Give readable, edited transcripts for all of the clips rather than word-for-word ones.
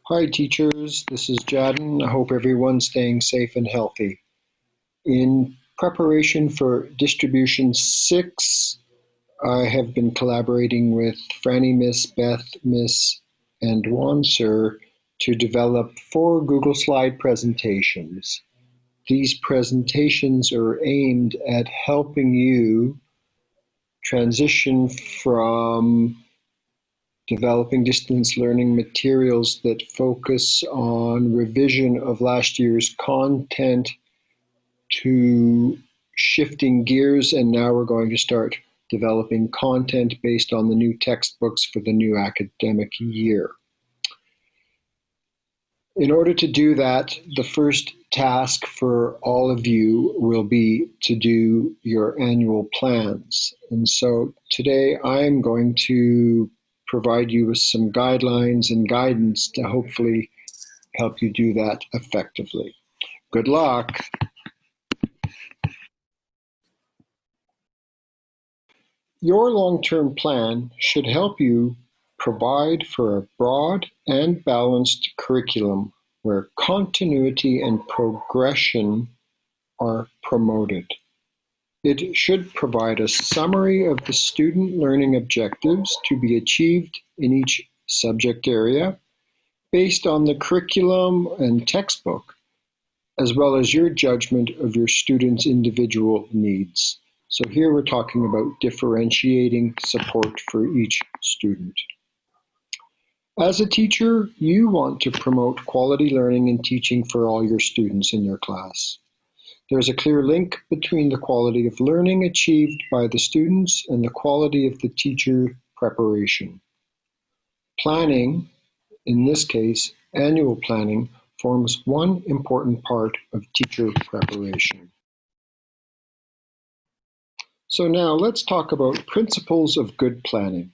Hi teachers, this is Jaddon. I hope everyone's staying safe and healthy. In preparation for distribution 6, I have been collaborating with Franny Miss, Beth Miss, and Wanser to develop 4 Google Slide presentations. These presentations are aimed at helping you transition from developing distance learning materials that focus on revision of last year's content to shifting gears, and now we're going to start developing content based on the new textbooks for the new academic year. In order to do that, the first task for all of you will be to do your annual plans. And so today I'm going to provide you with some guidelines and guidance to hopefully help you do that effectively. Good luck. Your long-term plan should help you provide for a broad and balanced curriculum where continuity and progression are promoted. It should provide a summary of the student learning objectives to be achieved in each subject area based on the curriculum and textbook, as well as your judgment of your students' individual needs. So here we're talking about differentiating support for each student. As a teacher, you want to promote quality learning and teaching for all your students in your class. There's a clear link between the quality of learning achieved by the students and the quality of the teacher preparation. Planning, in this case, annual planning, forms one important part of teacher preparation. So now let's talk about principles of good planning.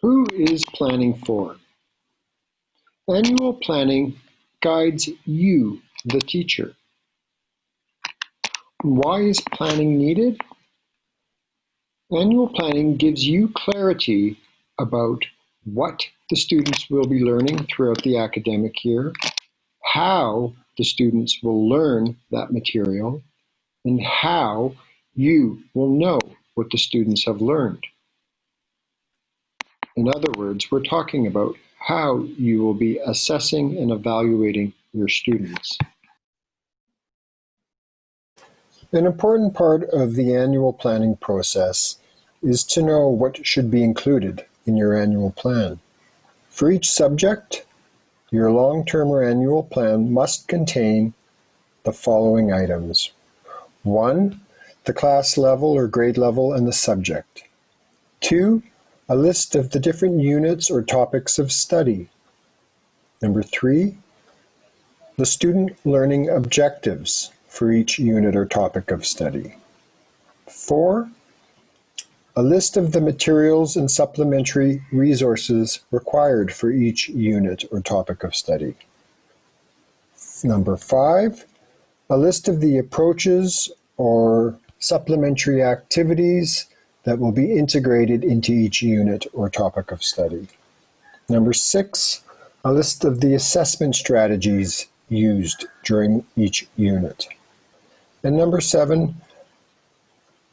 Who is planning for? Annual planning guides you, the teacher. Why is planning needed? Annual planning gives you clarity about what the students will be learning throughout the academic year, how the students will learn that material, and how you will know what the students have learned. In other words, we're talking about how you will be assessing and evaluating your students. An important part of the annual planning process is to know what should be included in your annual plan. For each subject, your long-term or annual plan must contain the following items. 1, the class level or grade level and the subject. 2, a list of the different units or topics of study. Number 3, the student learning objectives for each unit or topic of study. 4, a list of the materials and supplementary resources required for each unit or topic of study. Number 5, a list of the approaches or supplementary activities that will be integrated into each unit or topic of study. Number 6, a list of the assessment strategies used during each unit. And number 7,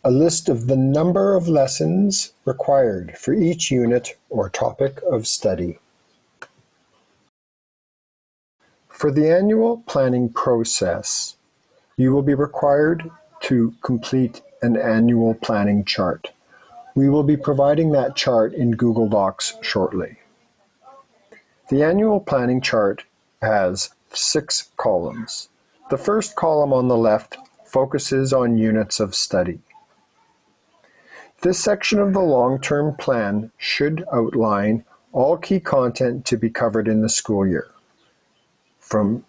a list of the number of lessons required for each unit or topic of study. For the annual planning process, you will be required to complete an annual planning chart. We will be providing that chart in Google Docs shortly. The annual planning chart has 6 columns. The first column on the left focuses on units of study. This section of the long-term plan should outline all key content to be covered in the school year, from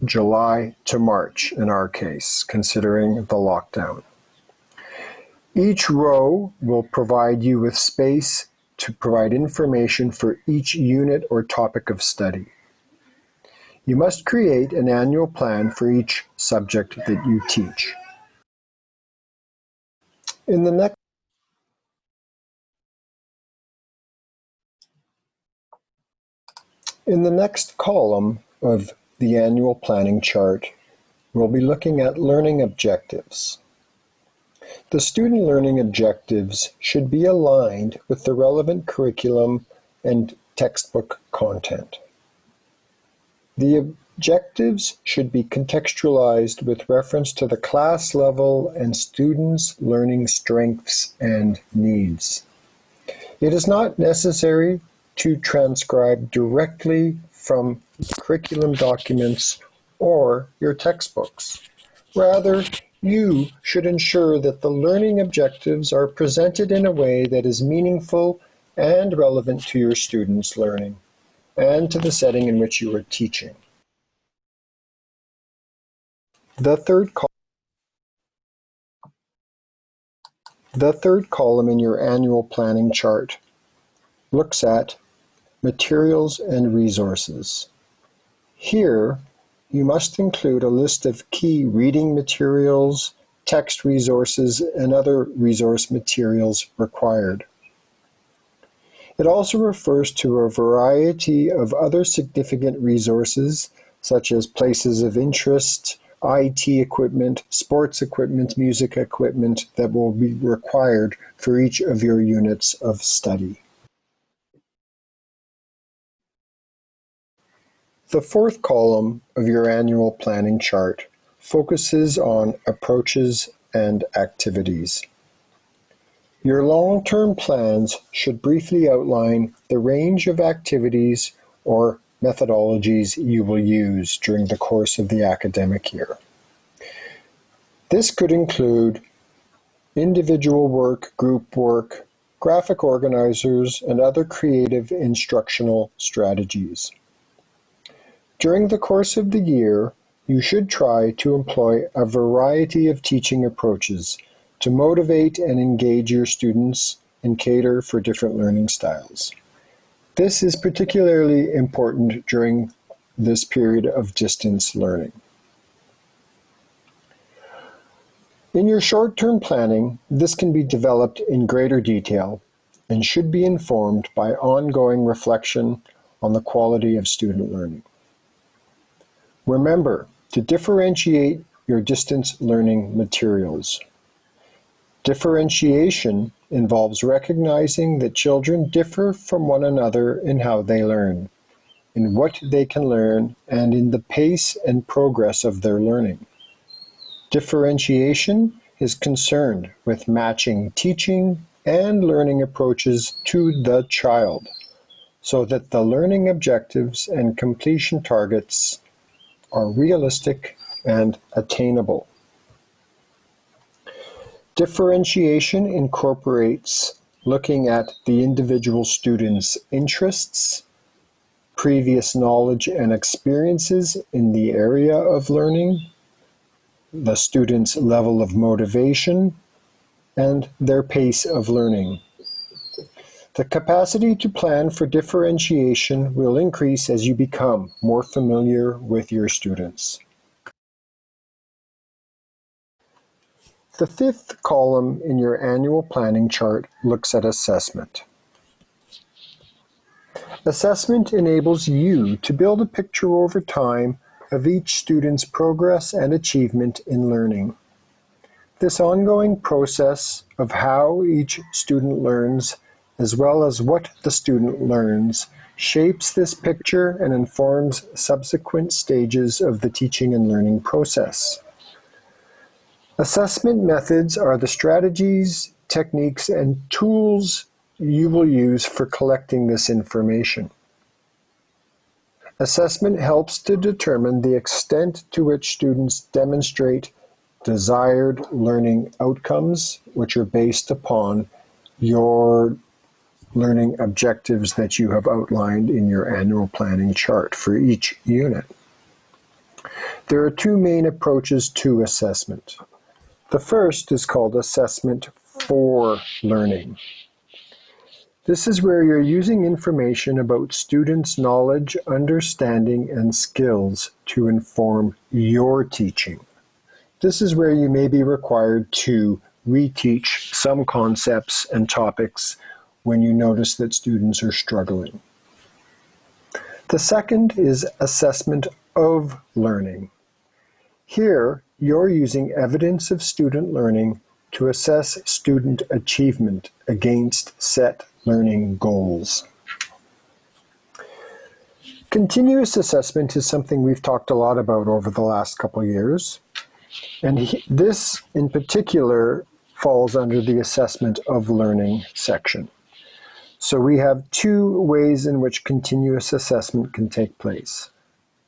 July to March in our case, considering the lockdown. Each row will provide you with space to provide information for each unit or topic of study. You must create an annual plan for each subject that you teach. In the next In the next column of the annual planning chart, we'll be looking at learning objectives. The student learning objectives should be aligned with the relevant curriculum and textbook content. The objectives should be contextualized with reference to the class level and students' learning strengths and needs. It is not necessary to transcribe directly from curriculum documents or your textbooks. Rather, you should ensure that the learning objectives are presented in a way that is meaningful and relevant to your students' learning and to the setting in which you are teaching. The third column in your annual planning chart looks at materials and resources. Here, you must include a list of key reading materials, text resources, and other resource materials required. It also refers to a variety of other significant resources, such as places of interest, IT equipment, sports equipment, music equipment that will be required for each of your units of study. The fourth column of your annual planning chart focuses on approaches and activities. Your long-term plans should briefly outline the range of activities or methodologies you will use during the course of the academic year. This could include individual work, group work, graphic organizers, and other creative instructional strategies. During the course of the year, you should try to employ a variety of teaching approaches to motivate and engage your students and cater for different learning styles. This is particularly important during this period of distance learning. In your short-term planning, this can be developed in greater detail and should be informed by ongoing reflection on the quality of student learning. Remember to differentiate your distance learning materials. Differentiation involves recognizing that children differ from one another in how they learn, in what they can learn, and in the pace and progress of their learning. Differentiation is concerned with matching teaching and learning approaches to the child, so that the learning objectives and completion targets are realistic and attainable. Differentiation incorporates looking at the individual student's interests, previous knowledge and experiences in the area of learning, the student's level of motivation, and their pace of learning. The capacity to plan for differentiation will increase as you become more familiar with your students. The fifth column in your annual planning chart looks at assessment. Assessment enables you to build a picture over time of each student's progress and achievement in learning. This ongoing process of how each student learns, as well as what the student learns, shapes this picture and informs subsequent stages of the teaching and learning process. Assessment methods are the strategies, techniques, and tools you will use for collecting this information. Assessment helps to determine the extent to which students demonstrate desired learning outcomes, which are based upon your learning objectives that you have outlined in your annual planning chart for each unit. There are two main approaches to assessment. The first is called assessment for learning. This is where you're using information about students' knowledge, understanding, and skills to inform your teaching. This is where you may be required to reteach some concepts and topics when you notice that students are struggling. The second is assessment of learning. Here, you're using evidence of student learning to assess student achievement against set learning goals. Continuous assessment is something we've talked a lot about over the last couple of years, and this in particular falls under the assessment of learning section. So we have two ways in which continuous assessment can take place.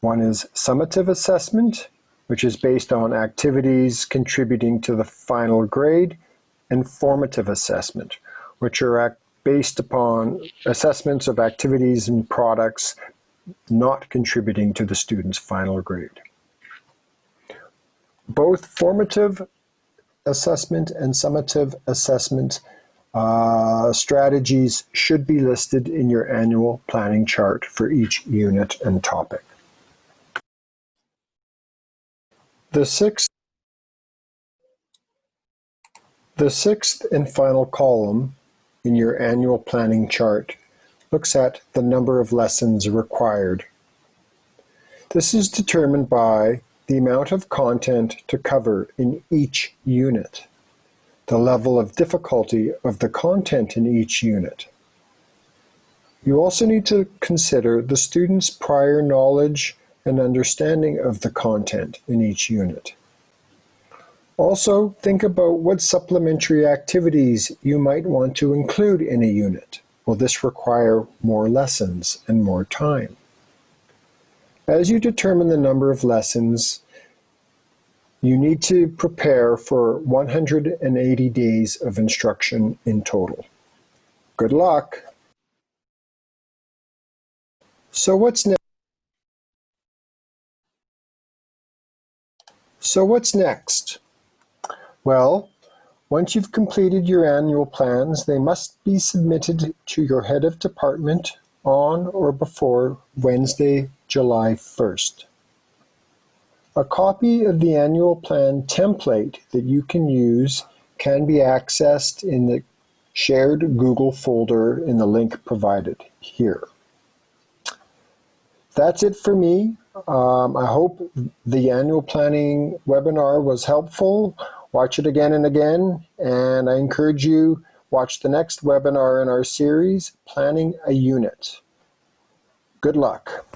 One is summative assessment, which is based on activities contributing to the final grade, and formative assessment, which are based upon assessments of activities and products not contributing to the student's final grade. Both formative assessment and summative assessment strategies should be listed in your annual planning chart for each unit and topic. The sixth and final column in your annual planning chart looks at the number of lessons required. This is determined by the amount of content to cover in each unit, the level of difficulty of the content in each unit. You also need to consider the student's prior knowledge and understanding of the content in each unit. Also, think about what supplementary activities you might want to include in a unit. Will this require more lessons and more time? As you determine the number of lessons, you need to prepare for 180 days of instruction in total. Good luck! So what's next? Well, once you've completed your annual plans, they must be submitted to your head of department on or before Wednesday, July 1st. A copy of the annual plan template that you can use can be accessed in the shared Google folder in the link provided here. That's it for me. I hope the annual planning webinar was helpful. Watch it again and again, and I encourage you watch the next webinar in our series, Planning a Unit. Good luck.